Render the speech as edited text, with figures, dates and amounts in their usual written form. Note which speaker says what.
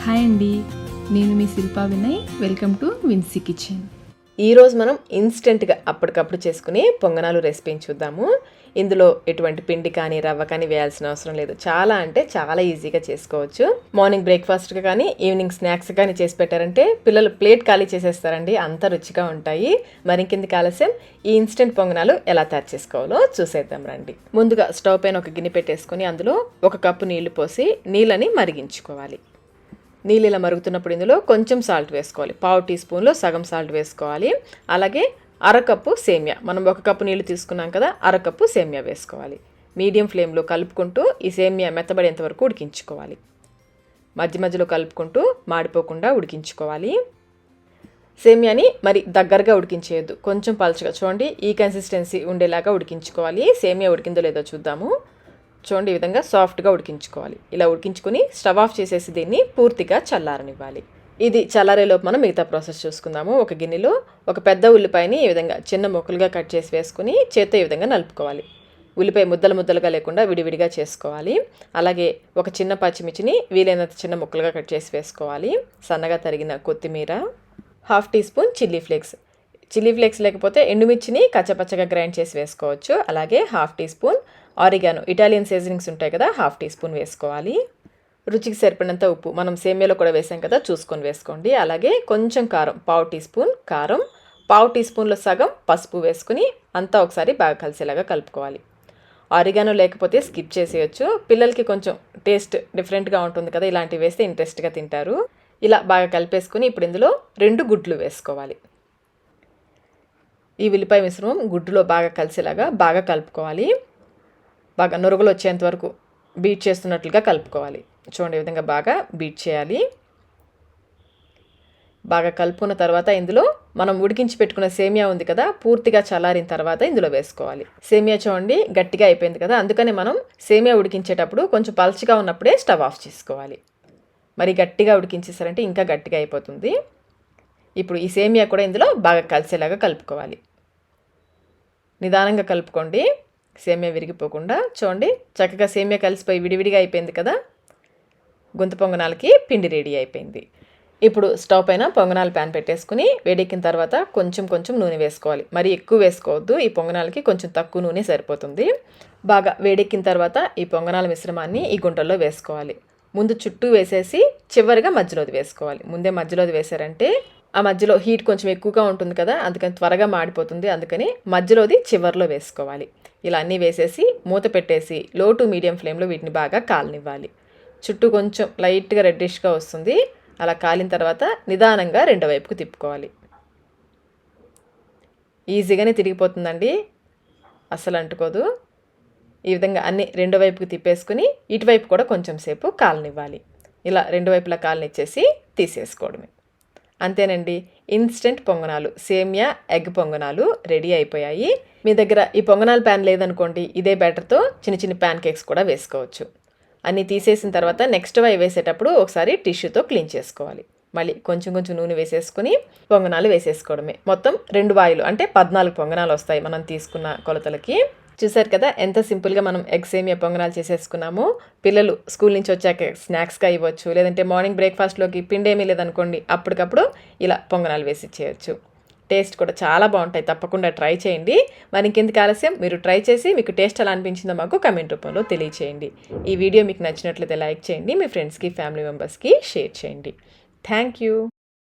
Speaker 1: Hi అండి, నేను మీ Shilpa Vinay. Welcome to Vinsy kitchen.
Speaker 2: ఈరోజు మనం ఇన్స్టెంట్గా అప్పటికప్పుడు చేసుకుని పొంగనాలు రెసిపీని చూద్దాము. ఇందులో ఎటువంటి పిండి కానీ రవ్వ కానీ వేయాల్సిన అవసరం లేదు. చాలా అంటే చాలా ఈజీగా చేసుకోవచ్చు. మార్నింగ్ బ్రేక్ఫాస్ట్గా కానీ ఈవినింగ్ స్నాక్స్ కానీ చేసి పెట్టారంటే పిల్లలు ప్లేట్ ఖాళీ చేసేస్తారండి, అంత రుచిగా ఉంటాయి. మరింకెందుకు ఆలస్యం, ఈ ఇన్స్టెంట్ పొంగనాలు ఎలా తయారు చేసుకోవాలో చూసేద్దాం రండి. ముందుగా స్టవ్ పైన ఒక గిన్నె పెట్టేసుకొని అందులో 1 కప్పు నీళ్లు పోసి నీళ్ళని మరిగించుకోవాలి. నీళ్ళు ఇలా మరుగుతున్నప్పుడు ఇందులో కొంచెం సాల్ట్ వేసుకోవాలి. 1/2 టీ స్పూన్లో సగం సాల్ట్ వేసుకోవాలి. అలాగే అరకప్పు సేమియా, మనం 1 కప్పు నీళ్ళు తీసుకున్నాం కదా, అరకప్పు సేమియా వేసుకోవాలి. మీడియం ఫ్లేమ్లో కలుపుకుంటూ ఈ సేమియా మెత్తబడేంత వరకు ఉడికించుకోవాలి. మధ్య మధ్యలో కలుపుకుంటూ మాడిపోకుండా ఉడికించుకోవాలి. సేమియాని మరి దగ్గరగా ఉడికించేయద్దు, కొంచెం పలుచగా చూడండి, ఈ కన్సిస్టెన్సీ ఉండేలాగా ఉడికించుకోవాలి. సేమియా ఉడికిందో లేదో చూద్దాము. చూడండి, ఈ విధంగా సాఫ్ట్గా ఉడికించుకోవాలి. ఇలా ఉడికించుకొని స్టవ్ ఆఫ్ చేసేసి దీన్ని పూర్తిగా చల్లారనివ్వాలి. ఇది చల్లారేలోపు మనం మిగతా ప్రాసెస్ చూసుకుందాము. ఒక గిన్నెలో ఒక పెద్ద ఉల్లిపాయని ఈ విధంగా చిన్న ముక్కలుగా కట్ చేసి వేసుకుని చేత్తో ఈ విధంగా నలుపుకోవాలి. ఉల్లిపాయ ముద్దలు ముద్దలుగా లేకుండా విడివిడిగా చేసుకోవాలి. అలాగే ఒక చిన్న పచ్చిమిర్చిని వీలైనంత చిన్న ముక్కలుగా కట్ చేసి వేసుకోవాలి. సన్నగా తరిగిన కొత్తిమీర, 1/2 teaspoon chilli flakes. Chilli flakes లేకపోతే ఎండుమిర్చిని కచ్చపచ్చగా గ్రైండ్ చేసి వేసుకోవచ్చు. అలాగే 1/2 teaspoon oregano, Italian seasonings ఉంటాయి కదా, 1/2 టీ స్పూన్ వేసుకోవాలి. రుచికి సరిపడినంత ఉప్పు, మనం సేమియాలో కూడా వేసాం కదా, చూసుకొని వేసుకోండి. అలాగే కొంచెం కారం, 1/2 టీ స్పూన్ కారం, 1/2 టీ స్పూన్లో సగం పసుపు వేసుకుని అంతా ఒకసారి బాగా కలిసేలాగా కలుపుకోవాలి. ఆరిగానో లేకపోతే స్కిప్ చేసేయచ్చు, పిల్లలకి కొంచెం టేస్ట్ డిఫరెంట్గా ఉంటుంది కదా, ఇలాంటివి వేస్తే ఇంట్రెస్ట్గా తింటారు. ఇలా బాగా కలిపేసుకుని ఇప్పుడు ఇందులో 2 గుడ్లు వేసుకోవాలి. ఈ ఉల్లిపాయ మిశ్రమం గుడ్డులో బాగా కలిసేలాగా బాగా కలుపుకోవాలి. బాగా నురుగులు వచ్చేంత వరకు బీట్ చేస్తున్నట్లుగా కలుపుకోవాలి. చూడండి, ఈ విధంగా బాగా బీట్ చేయాలి. బాగా కలుపుకున్న తర్వాత ఇందులో మనం ఉడికించి పెట్టుకున్న సేమియా ఉంది కదా, పూర్తిగా చల్లారిన తర్వాత ఇందులో వేసుకోవాలి. సేమియా చూడండి గట్టిగా అయిపోయింది కదా, అందుకని మనం సేమియా ఉడికించేటప్పుడు కొంచెం పల్చగా ఉన్నప్పుడే స్టవ్ ఆఫ్ చేసుకోవాలి. మరి గట్టిగా ఉడికించేసారంటే ఇంకా గట్టిగా అయిపోతుంది. ఇప్పుడు ఈ సేమియా కూడా ఇందులో బాగా కలిసేలాగా కలుపుకోవాలి. నిదానంగా కలుపుకోండి, సేమియా విరిగిపోకుండా. చూడండి, చక్కగా సేమియా కలిసిపోయి విడివిడిగా అయిపోయింది కదా. గుంత పొంగనాలకి పిండి రెడీ అయిపోయింది. ఇప్పుడు స్టవ్ పైన పొంగనాల ప్యాన్ పెట్టేసుకుని వేడెక్కిన తర్వాత కొంచెం కొంచెం నూనె వేసుకోవాలి. మరి ఎక్కువ వేసుకోవద్దు, ఈ పొంగనాలకి కొంచెం తక్కువ నూనె సరిపోతుంది. బాగా వేడెక్కిన తర్వాత ఈ పొంగనాల మిశ్రమాన్ని ఈ గుంటల్లో వేసుకోవాలి. ముందు చుట్టూ వేసేసి చివరిగా మధ్యలోది వేసుకోవాలి. ముందే మధ్యలోది వేసారంటే ఆ మధ్యలో హీట్ కొంచెం ఎక్కువగా ఉంటుంది కదా, అందుకని త్వరగా మాడిపోతుంది. అందుకని మధ్యలోది చివర్లో వేసుకోవాలి. ఇలా అన్నీ వేసేసి మూత పెట్టేసి లో టు మీడియం ఫ్లేమ్లో వీటిని బాగా కాలనివ్వాలి. చుట్టూ కొంచెం లైట్గా రెడ్డిష్గా వస్తుంది. అలా కాలిన తర్వాత నిదానంగా రెండో వైపుకు తిప్పుకోవాలి. ఈజీగానే తిరిగిపోతుందండి, అస్సలు అంటుకోదు. ఈ విధంగా అన్ని రెండో వైపుకి తిప్పేసుకుని ఇటువైపు కూడా కొంచెం సేపు కాలనివ్వాలి. ఇలా రెండు వైపులా కాలనిచ్చేసి తీసేసుకోవడమే. అంతేనండి, ఇన్స్టెంట్ పొంగనాలు, సేమియా ఎగ్ పొంగనాలు రెడీ అయిపోయాయి. మీ దగ్గర ఈ పొంగనాల ప్యాన్ లేదనుకోండి, ఇదే బ్యాటర్తో చిన్న చిన్న ప్యాన్ కేక్స్ కూడా వేసుకోవచ్చు. అన్నీ తీసేసిన తర్వాత నెక్స్ట్ వై వేసేటప్పుడు ఒకసారి టిష్యూతో క్లీన్ చేసుకోవాలి. మళ్ళీ కొంచెం కొంచెం నూనె వేసేసుకుని పొంగనాలు వేసేసుకోవడమే. మొత్తం 2 వాయిలు అంటే 14 పొంగనాలు వస్తాయి మనం తీసుకున్న కొలతలకి. చూసారు కదా ఎంత సింపుల్గా మనం ఎగ్ సేమియా పొంగనాలు చేసేసుకున్నాము. పిల్లలు స్కూల్ నుంచి వచ్చాక స్నాక్స్గా ఇవ్వచ్చు, లేదంటే మార్నింగ్ బ్రేక్ఫాస్ట్లోకి పిండి ఏమీ లేదనుకోండి, అప్పటికప్పుడు ఇలా పొంగనాలు వేసి ఇచ్చేయచ్చు. టేస్ట్ కూడా చాలా బాగుంటాయి, తప్పకుండా ట్రై చేయండి. మరి ఇంకెందుకు ఆలస్యం, మీరు ట్రై చేసి మీకు టేస్ట్ ఎలా అనిపించిందో మాకు కమెంట్ రూపంలో తెలియచేయండి. ఈ వీడియో మీకు నచ్చినట్లయితే లైక్ చేయండి, మీ ఫ్రెండ్స్కి ఫ్యామిలీ మెంబర్స్కి షేర్ చేయండి. Thank you.